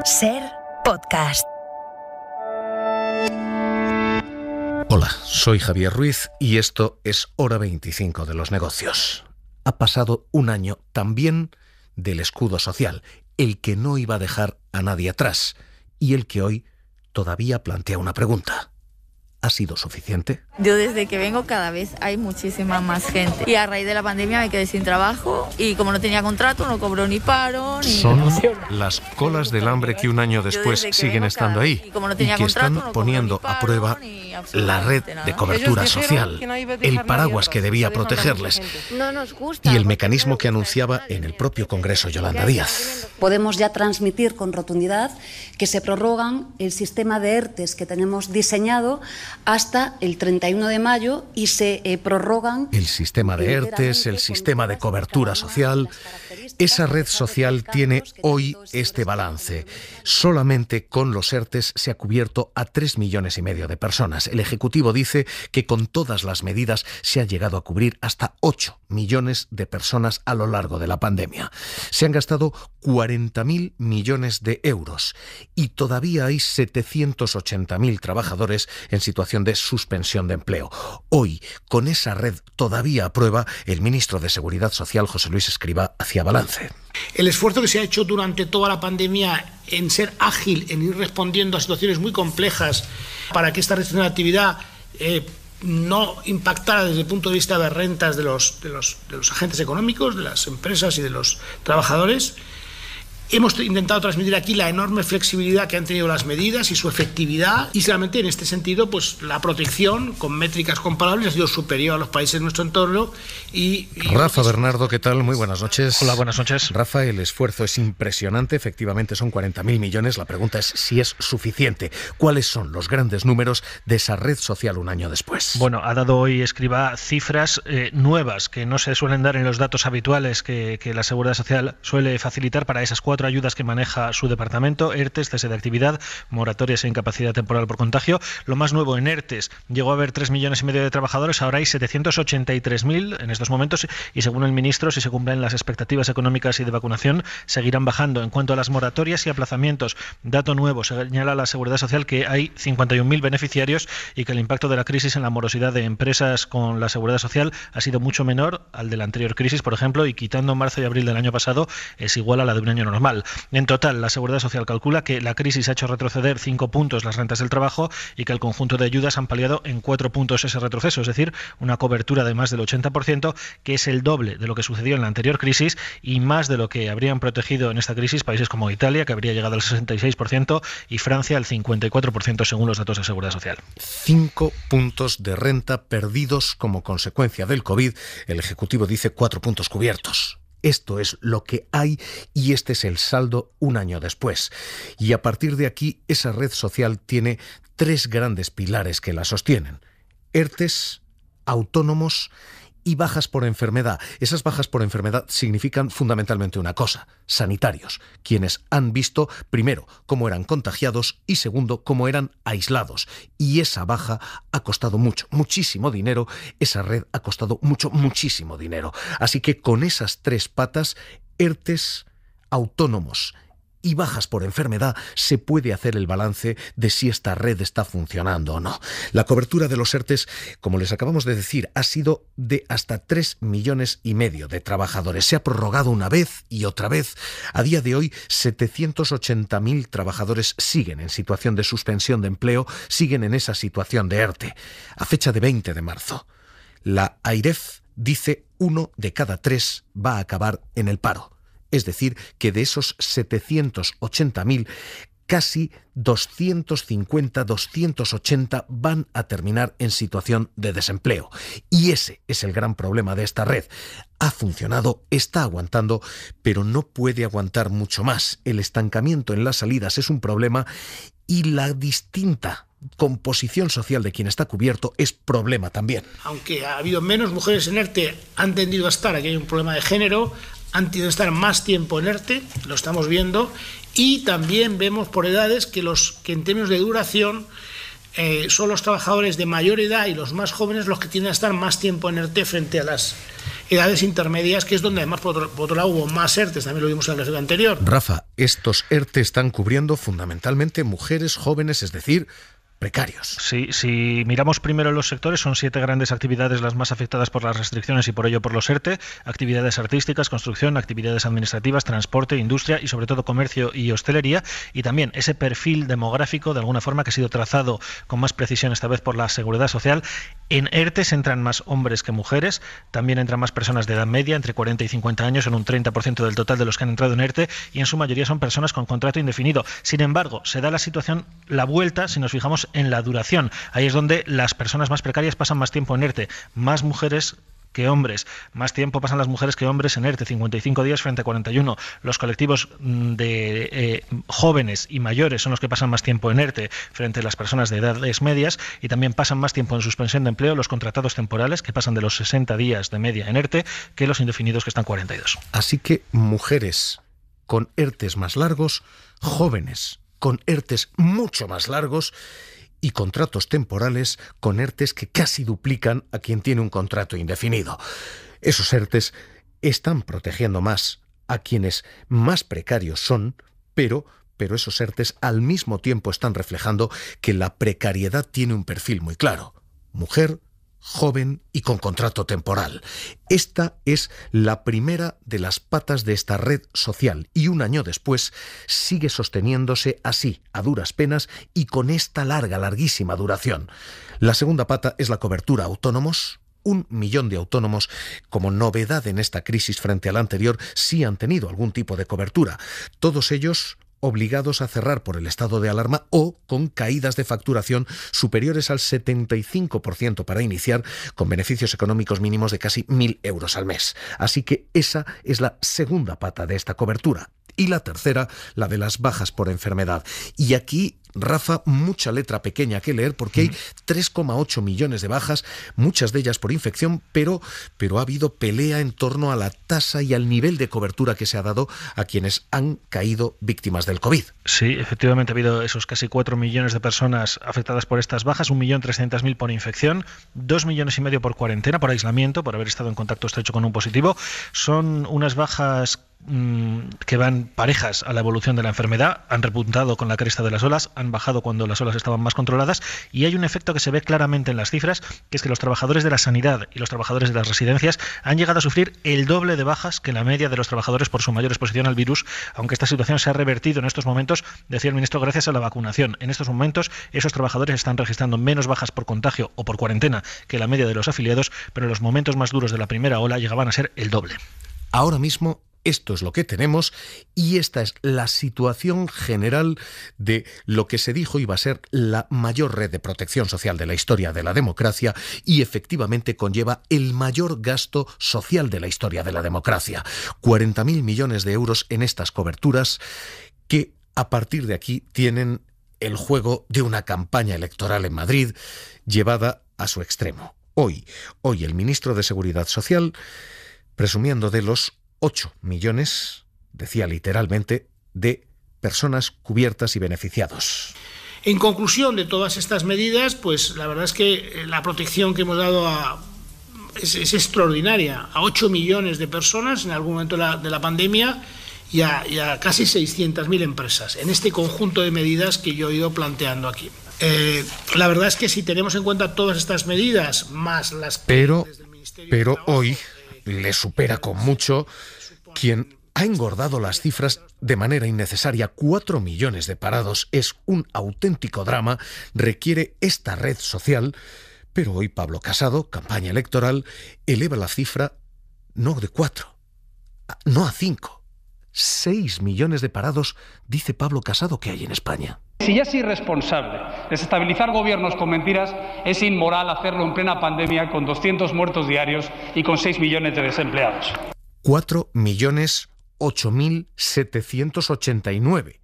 SER Podcast. Hola, soy Javier Ruiz y esto es Hora 25 de los negocios. Ha pasado un año también del escudo social, el que no iba a dejar a nadie atrás y el que hoy todavía plantea una pregunta. ¿Ha sido suficiente? Yo desde que vengo cada vez hay muchísima más gente y a raíz de la pandemia me quedé sin trabajo y como no tenía contrato no cobro ni paro ni... Son las colas del hambre que un año después siguen estando ahí y que están poniendo a prueba la red de cobertura social, el paraguas que debía protegerles y el mecanismo que anunciaba en el propio Congreso Yolanda Díaz. Podemos ya transmitir con rotundidad que se prorrogan el sistema de ERTEs que tenemos diseñado hasta el 31 de mayo y se prorrogan... El sistema de ERTEs, el sistema de cobertura social. Esa red social tiene hoy este balance. Solamente con los ERTEs se ha cubierto a 3,5 millones de personas. El Ejecutivo dice que con todas las medidas se ha llegado a cubrir hasta 8 millones de personas a lo largo de la pandemia. Se han gastado 40.000 millones de euros y todavía hay 780.000 trabajadores en situación de suspensión de empleo. Hoy, con esa red todavía a prueba, el ministro de Seguridad Social, José Luis Escrivá, hacía balance. El esfuerzo que se ha hecho durante toda la pandemia en ser ágil, en ir respondiendo a situaciones muy complejas para que esta restricción de actividad no impactara desde el punto de vista de rentas de los agentes económicos, de las empresas y de los trabajadores. Hemos intentado transmitir aquí la enorme flexibilidad que han tenido las medidas y su efectividad y realmente en este sentido pues la protección con métricas comparables ha sido superior a los países de nuestro entorno y Rafa Bernardo, ¿qué tal? Muy buenas noches. Hola, buenas noches. Rafa, el esfuerzo es impresionante, efectivamente son 40.000 millones, la pregunta es si es suficiente. ¿Cuáles son los grandes números de esa red social un año después? Bueno, ha dado hoy Escrivá cifras nuevas que no se suelen dar en los datos habituales que la Seguridad Social suele facilitar para esas 4 ayudas que maneja su departamento: ERTES, cese de actividad, moratorias e incapacidad temporal por contagio. Lo más nuevo en ERTES, llegó a haber 3,5 millones de trabajadores, ahora hay 783.000 en estos momentos y según el ministro, si se cumplen las expectativas económicas y de vacunación, seguirán bajando. En cuanto a las moratorias y aplazamientos, dato nuevo, señala la Seguridad Social que hay 51.000 beneficiarios y que el impacto de la crisis en la morosidad de empresas con la Seguridad Social ha sido mucho menor al de la anterior crisis, por ejemplo, y quitando marzo y abril del año pasado es igual a la de un año normal. En total, la Seguridad Social calcula que la crisis ha hecho retroceder 5 puntos las rentas del trabajo y que el conjunto de ayudas han paliado en 4 puntos ese retroceso, es decir, una cobertura de más del 80%, que es el doble de lo que sucedió en la anterior crisis y más de lo que habrían protegido en esta crisis países como Italia, que habría llegado al 66%, y Francia al 54% según los datos de Seguridad Social. 5 puntos de renta perdidos como consecuencia del COVID. El Ejecutivo dice 4 puntos cubiertos. Esto es lo que hay y este es el saldo un año después. Y a partir de aquí, esa red social tiene 3 grandes pilares que la sostienen: ERTES, autónomos y bajas por enfermedad. Esas bajas por enfermedad significan fundamentalmente una cosa: sanitarios, quienes han visto, primero, cómo eran contagiados y segundo, cómo eran aislados. Y esa baja ha costado mucho, muchísimo dinero. Esa red ha costado muchísimo dinero. Así que con esas 3 patas, ERTES, autónomos y bajas por enfermedad, se puede hacer el balance de si esta red está funcionando o no. La cobertura de los ERTES, como les acabamos de decir, ha sido de hasta 3,5 millones de trabajadores. Se ha prorrogado una vez y otra vez. A día de hoy, 780.000 trabajadores siguen en situación de suspensión de empleo, siguen en esa situación de ERTE. A fecha de 20 de marzo, la AIREF dice 1 de cada 3 va a acabar en el paro. Es decir, que de esos 780.000, casi 250, 280 van a terminar en situación de desempleo. Y ese es el gran problema de esta red. Ha funcionado, está aguantando, pero no puede aguantar mucho más. El estancamiento en las salidas es un problema y la distinta composición social de quien está cubierto es problema también. Aunque ha habido menos mujeres en ERTE, han tendido a estar, aquí hay un problema de género, han tenido que estar más tiempo en ERTE, lo estamos viendo, y también vemos por edades que en términos de duración son los trabajadores de mayor edad y los más jóvenes los que tienden a estar más tiempo en ERTE frente a las edades intermedias, que es donde además por otro lado hubo más ERTEs, también lo vimos en la gráfica anterior. Rafa, estos ERTE están cubriendo fundamentalmente mujeres jóvenes, es decir, precarios. Sí, si miramos primero los sectores, son 7 grandes actividades las más afectadas por las restricciones y por ello por los ERTE: actividades artísticas, construcción, actividades administrativas, transporte, industria y sobre todo comercio y hostelería, y también ese perfil demográfico de alguna forma que ha sido trazado con más precisión esta vez por la Seguridad Social. En ERTE entran más hombres que mujeres, también entran más personas de edad media, entre 40 y 50 años, en un 30% del total de los que han entrado en ERTE, y en su mayoría son personas con contrato indefinido. Sin embargo, se da la situación, la vuelta, si nos fijamos en la duración. Ahí es donde las personas más precarias pasan más tiempo en ERTE, más mujeres que hombres. Más tiempo pasan las mujeres que hombres en ERTE, 55 días frente a 41. Los colectivos de jóvenes y mayores son los que pasan más tiempo en ERTE frente a las personas de edades medias, y también pasan más tiempo en suspensión de empleo los contratados temporales, que pasan de los 60 días de media en ERTE, que los indefinidos, que están 42. Así que mujeres con ERTEs más largos, jóvenes con ERTEs mucho más largos, y contratos temporales con ERTEs que casi duplican a quien tiene un contrato indefinido. Esos ERTEs están protegiendo más a quienes más precarios son, pero esos ERTEs al mismo tiempo están reflejando que la precariedad tiene un perfil muy claro: mujer, joven y con contrato temporal. Esta es la primera de las patas de esta red social, y un año después sigue sosteniéndose así, a duras penas y con esta larguísima duración. La segunda pata es la cobertura a autónomos. 1 millón de autónomos, como novedad en esta crisis frente a la anterior, sí han tenido algún tipo de cobertura. Todos ellos obligados a cerrar por el estado de alarma o con caídas de facturación superiores al 75% para iniciar, con beneficios económicos mínimos de casi 1.000 euros al mes. Así que esa es la segunda pata de esta cobertura. Y la tercera, la de las bajas por enfermedad. Y aquí, Rafa, mucha letra pequeña que leer, porque hay 3,8 millones de bajas, muchas de ellas por infección, pero ha habido pelea en torno a la tasa y al nivel de cobertura que se ha dado a quienes han caído víctimas del COVID. Sí, efectivamente ha habido esos casi 4 millones de personas afectadas por estas bajas, 1.300.000 por infección, 2,5 millones por cuarentena, por aislamiento, por haber estado en contacto estrecho con un positivo. Son unas bajas que van parejas a la evolución de la enfermedad, han repuntado con la cresta de las olas, han bajado cuando las olas estaban más controladas, y hay un efecto que se ve claramente en las cifras, que es que los trabajadores de la sanidad y los trabajadores de las residencias han llegado a sufrir el doble de bajas que la media de los trabajadores por su mayor exposición al virus, aunque esta situación se ha revertido en estos momentos, decía el ministro, gracias a la vacunación. En estos momentos esos trabajadores están registrando menos bajas por contagio o por cuarentena que la media de los afiliados, pero en los momentos más duros de la primera ola llegaban a ser el doble. Ahora mismo esto es lo que tenemos, y esta es la situación general de lo que se dijo iba a ser la mayor red de protección social de la historia de la democracia, y efectivamente conlleva el mayor gasto social de la historia de la democracia. 40.000 millones de euros en estas coberturas, que a partir de aquí tienen el juego de una campaña electoral en Madrid llevada a su extremo. Hoy el ministro de Seguridad Social, presumiendo de los 8 millones, decía literalmente, de personas cubiertas y beneficiados. En conclusión de todas estas medidas, pues la verdad es que la protección que hemos dado es extraordinaria. A 8 millones de personas en algún momento de la pandemia, y a casi 600.000 empresas, en este conjunto de medidas que yo he ido planteando aquí. La verdad es que si tenemos en cuenta todas estas medidas, más las que desde el Ministerio de Trabajo, hoy le supera con mucho quien ha engordado las cifras de manera innecesaria. 4 millones de parados es un auténtico drama, requiere esta red social, pero hoy Pablo Casado, campaña electoral, eleva la cifra no de 4, no a 5, 6 millones de parados, dice Pablo Casado, que hay en España. Si ya es irresponsable desestabilizar gobiernos con mentiras, es inmoral hacerlo en plena pandemia con 200 muertos diarios y con 6 millones de desempleados. 4.008.789.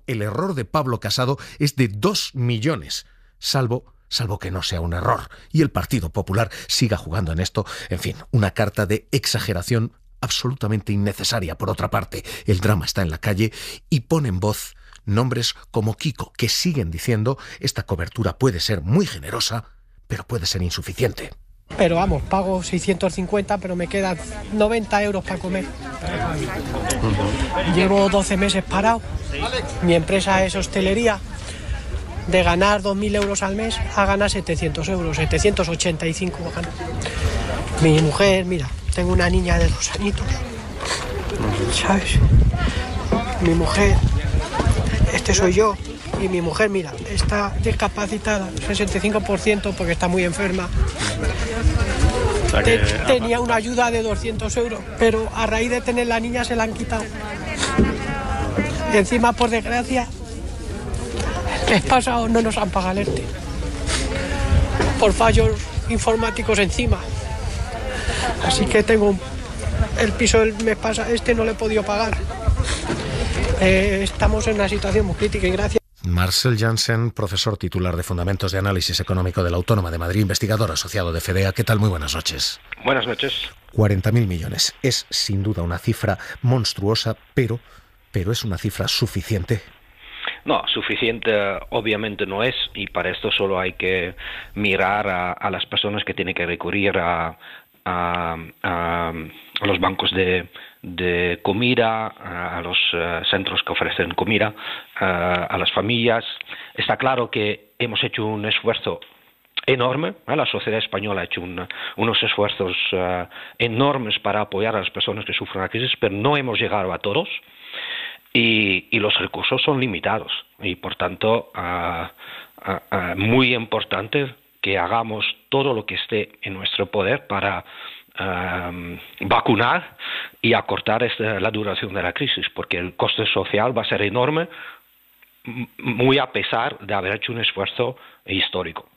El error de Pablo Casado es de 2 millones, salvo que no sea un error y el Partido Popular siga jugando en esto. En fin, una carta de exageración absolutamente innecesaria. Por otra parte, el drama está en la calle y pone en voz nombres como Kiko, que siguen diciendo esta cobertura puede ser muy generosa, pero puede ser insuficiente. Pero vamos, pago 650, pero me quedan 90 euros para comer. Llevo 12 meses parado. Mi empresa es hostelería. De ganar 2.000 euros al mes a ganar 700 euros, 785 gano. Mi mujer, mira, tengo una niña de 2 añitos, ¿sabes? Mi mujer, este soy yo, y mi mujer, mira, está discapacitada, 65% porque está muy enferma. Tenía una ayuda de 200 euros, pero a raíz de tener la niña se la han quitado. Y encima, por desgracia, el mes pasado no nos han pagado el ERTE por fallos informáticos encima. Así que tengo el piso del mes pasado, no lo he podido pagar. Estamos en una situación muy crítica y gracias. Marcel Janssen, profesor titular de Fundamentos de Análisis Económico de la Autónoma de Madrid, investigador asociado de FEDEA. ¿Qué tal? Muy buenas noches. Buenas noches. 40.000 millones. Es sin duda una cifra monstruosa, pero ¿es una cifra suficiente? No, suficiente obviamente no es, y para esto solo hay que mirar a las personas que tienen que recurrir a los bancos de comida, a los centros que ofrecen comida, a las familias. Está claro que hemos hecho un esfuerzo enorme, la sociedad española ha hecho unos esfuerzos enormes para apoyar a las personas que sufren la crisis, pero no hemos llegado a todos. Y los recursos son limitados y, por tanto, muy importante que hagamos todo lo que esté en nuestro poder para vacunar y acortar la duración de la crisis, porque el coste social va a ser enorme, muy a pesar de haber hecho un esfuerzo histórico.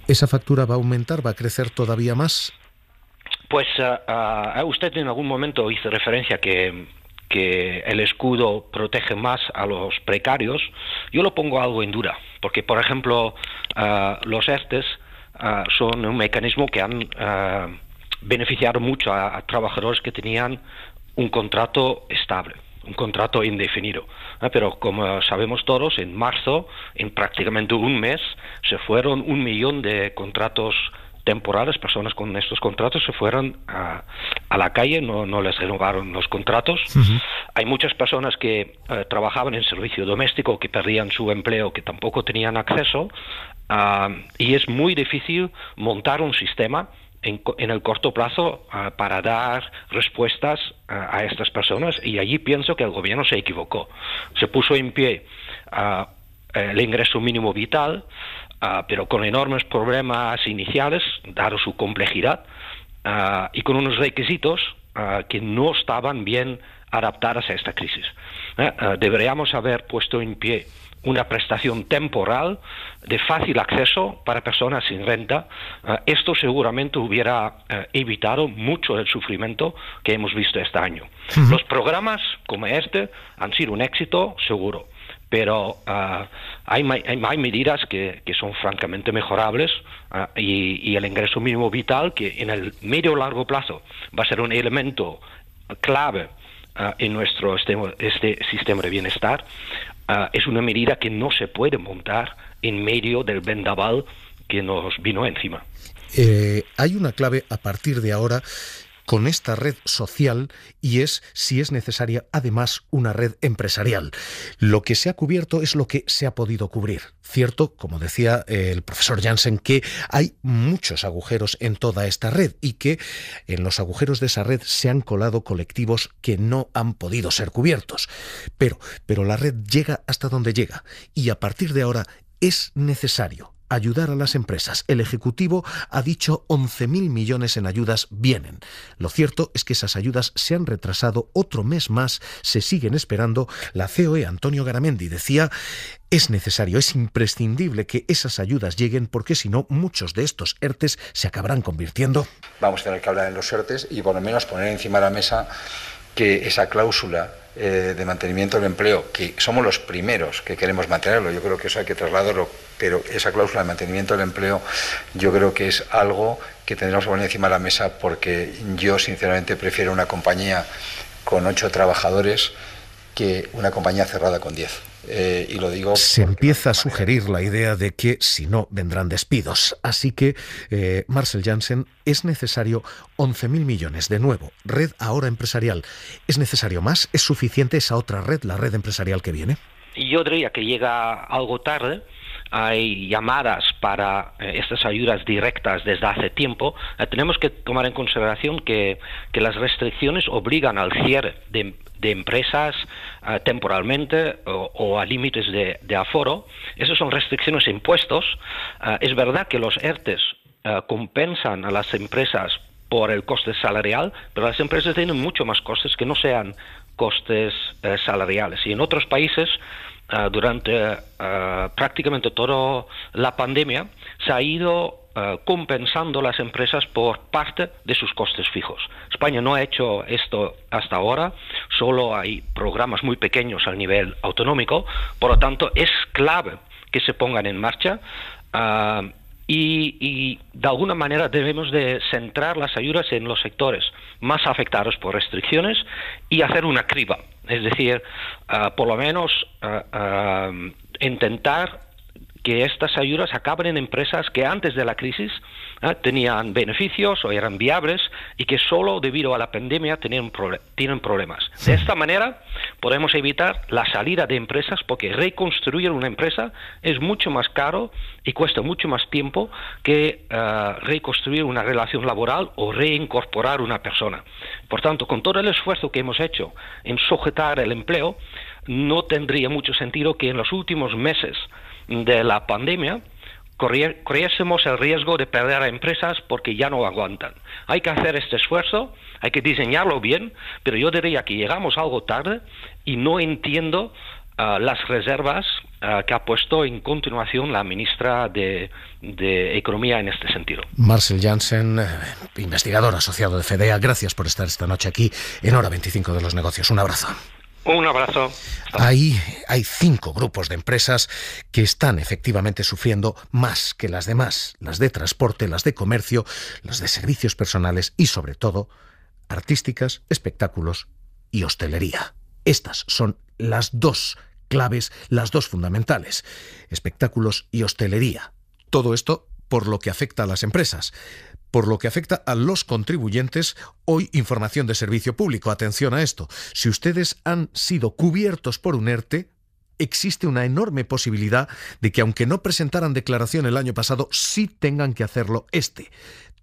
¿Esa factura va a aumentar, va a crecer todavía más? Pues usted en algún momento hizo referencia que el escudo protege más a los precarios. Yo lo pongo algo en duda, porque, por ejemplo, los ERTEs son un mecanismo que han beneficiado mucho a trabajadores que tenían un contrato estable, un contrato indefinido. Pero, como sabemos todos, en marzo, en prácticamente un mes, se fueron 1 millón de contratos temporales. Personas con estos contratos se fueron a la calle, no les renovaron los contratos. Uh-huh. Hay muchas personas que trabajaban en servicio doméstico, que perdían su empleo, que tampoco tenían acceso, y es muy difícil montar un sistema en el corto plazo para dar respuestas a estas personas, y allí pienso que el gobierno se equivocó. Se puso en pie el ingreso mínimo vital, pero con enormes problemas iniciales, dado su complejidad, y con unos requisitos que no estaban bien adaptados a esta crisis. Deberíamos haber puesto en pie una prestación temporal de fácil acceso para personas sin renta. Esto seguramente hubiera evitado mucho del sufrimiento que hemos visto este año. Uh-huh. Los programas como este han sido un éxito seguro, pero hay medidas que son francamente mejorables, y el ingreso mínimo vital, que en el medio largo plazo va a ser un elemento clave en nuestro sistema de bienestar, es una medida que no se puede montar en medio del vendaval que nos vino encima. Hay una clave a partir de ahora con esta red social, y es si es necesaria además una red empresarial. Lo que se ha cubierto es lo que se ha podido cubrir. Cierto, como decía el profesor Janssen, que hay muchos agujeros en toda esta red y que en los agujeros de esa red se han colado colectivos que no han podido ser cubiertos. Pero la red llega hasta donde llega, y a partir de ahora es necesario ayudar a las empresas. El Ejecutivo ha dicho 11.000 millones en ayudas vienen. Lo cierto es que esas ayudas se han retrasado otro mes más, se siguen esperando. La COE, Antonio Garamendi, decía: es necesario, es imprescindible que esas ayudas lleguen, porque si no, muchos de estos ERTEs se acabarán convirtiendo. Vamos a tener que hablar en los ERTEs y por lo menos poner encima de la mesa que esa cláusula de mantenimiento del empleo, que somos los primeros que queremos mantenerlo, yo creo que eso hay que trasladarlo, pero esa cláusula de mantenimiento del empleo yo creo que es algo que tendremos que poner encima de la mesa, porque yo sinceramente prefiero una compañía con 8 trabajadores que una compañía cerrada con 10. Y lo digo. Se empieza a sugerir la idea de que si no vendrán despidos. Así que, Marcel Janssen, es necesario 11.000 millones. De nuevo, red ahora empresarial. ¿Es necesario más? ¿Es suficiente esa otra red, la red empresarial que viene? Yo diría que llega algo tarde. Hay llamadas para estas ayudas directas desde hace tiempo. Tenemos que tomar en consideración que las restricciones obligan al cierre de empresas temporalmente o a límites de aforo. Esas son restricciones e impuestos. Es verdad que los ERTEs compensan a las empresas por el coste salarial, pero las empresas tienen mucho más costes que no sean costes salariales. Y en otros países, durante prácticamente toda la pandemia, se ha ido compensando las empresas por parte de sus costes fijos. España no ha hecho esto hasta ahora, solo hay programas muy pequeños a nivel autonómico, por lo tanto es clave que se pongan en marcha. Y de alguna manera debemos de centrar las ayudas en los sectores más afectados por restricciones y hacer una criba. Es decir, por lo menos intentar que estas ayudas acaben en empresas que antes de la crisis tenían beneficios o eran viables y que solo debido a la pandemia tienen problemas. De esta manera podemos evitar la salida de empresas, porque reconstruir una empresa es mucho más caro y cuesta mucho más tiempo que reconstruir una relación laboral o reincorporar una persona. Por tanto, con todo el esfuerzo que hemos hecho en sujetar el empleo, no tendría mucho sentido que en los últimos meses de la pandemia corriésemos el riesgo de perder a empresas porque ya no aguantan. Hay que hacer este esfuerzo, hay que diseñarlo bien, pero yo diría que llegamos algo tarde y no entiendo las reservas que ha puesto en continuación la ministra de Economía en este sentido. Marcel Janssen, investigador asociado de FEDEA, gracias por estar esta noche aquí en Hora 25 de los Negocios. Un abrazo. Un abrazo. Hay 5 grupos de empresas que están efectivamente sufriendo más que las demás: las de transporte, las de comercio, las de servicios personales y, sobre todo, artísticas, espectáculos y hostelería. Estas son las 2 claves, las 2 fundamentales: espectáculos y hostelería. Todo esto por lo que afecta a las empresas. Por lo que afecta a los contribuyentes, hoy información de servicio público. Atención a esto. Si ustedes han sido cubiertos por un ERTE, existe una enorme posibilidad de que, aunque no presentaran declaración el año pasado, sí tengan que hacerlo este.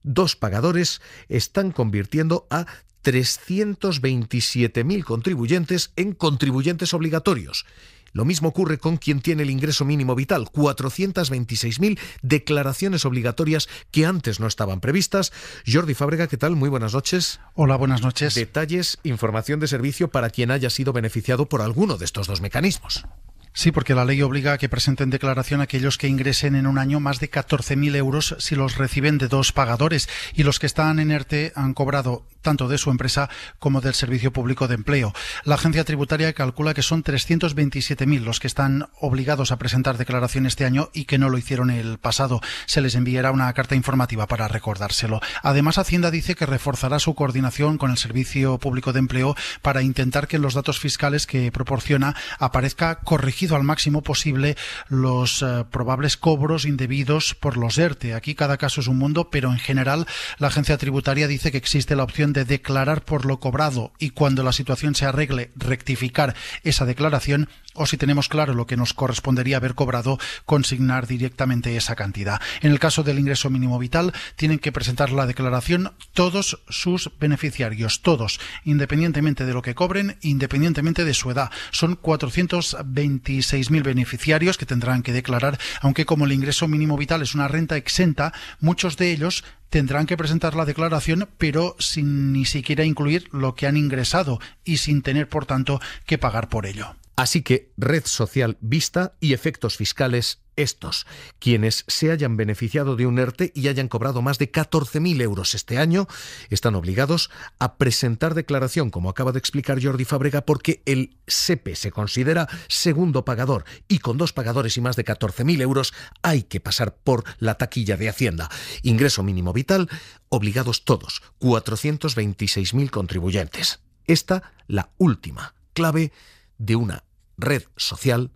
2 pagadores están convirtiendo a 327.000 contribuyentes en contribuyentes obligatorios. Lo mismo ocurre con quien tiene el ingreso mínimo vital: 426.000 declaraciones obligatorias que antes no estaban previstas. Jordi Fábrega, ¿qué tal? Muy buenas noches. Hola, buenas noches. Detalles, información de servicio para quien haya sido beneficiado por alguno de estos 2 mecanismos. Sí, porque la ley obliga a que presenten declaración aquellos que ingresen en un año más de 14.000 euros si los reciben de 2 pagadores, y los que están en ERTE han cobrado tanto de su empresa como del Servicio Público de Empleo. La agencia tributaria calcula que son 327.000 los que están obligados a presentar declaración este año y que no lo hicieron el pasado. Se les enviará una carta informativa para recordárselo. Además, Hacienda dice que reforzará su coordinación con el Servicio Público de Empleo para intentar que en los datos fiscales que proporciona aparezca corregido al máximo posible los probables cobros indebidos por los ERTE. Aquí cada caso es un mundo, pero en general la agencia tributaria dice que existe la opción de declarar por lo cobrado y, cuando la situación se arregle, rectificar esa declaración, o, si tenemos claro lo que nos correspondería haber cobrado, consignar directamente esa cantidad. En el caso del ingreso mínimo vital, tienen que presentar la declaración todos sus beneficiarios, todos, independientemente de lo que cobren, independientemente de su edad. Son 426.000 beneficiarios que tendrán que declarar, aunque como el ingreso mínimo vital es una renta exenta, muchos de ellos tendrán que presentar la declaración, pero sin ni siquiera incluir lo que han ingresado y sin tener, por tanto, que pagar por ello. Así que red social vista y efectos fiscales estos. Quienes se hayan beneficiado de un ERTE y hayan cobrado más de 14.000 euros este año están obligados a presentar declaración, como acaba de explicar Jordi Fábrega, porque el SEPE se considera segundo pagador y con 2 pagadores y más de 14.000 euros hay que pasar por la taquilla de Hacienda. Ingreso mínimo vital, obligados todos, 426.000 contribuyentes. Esta, la última clave de una red social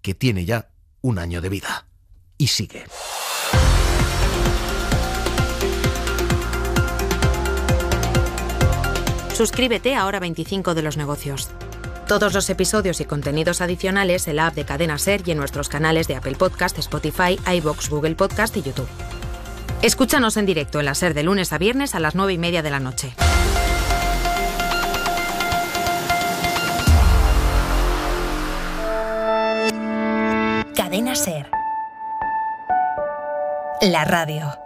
que tiene ya un año de vida. Y sigue. Suscríbete a Hora 25 de los negocios. Todos los episodios y contenidos adicionales en la app de Cadena SER y en nuestros canales de Apple Podcast, Spotify, iVoox, Google Podcast y YouTube. Escúchanos en directo en la SER de lunes a viernes a las 9:30 de la noche. Cadena SER. La radio.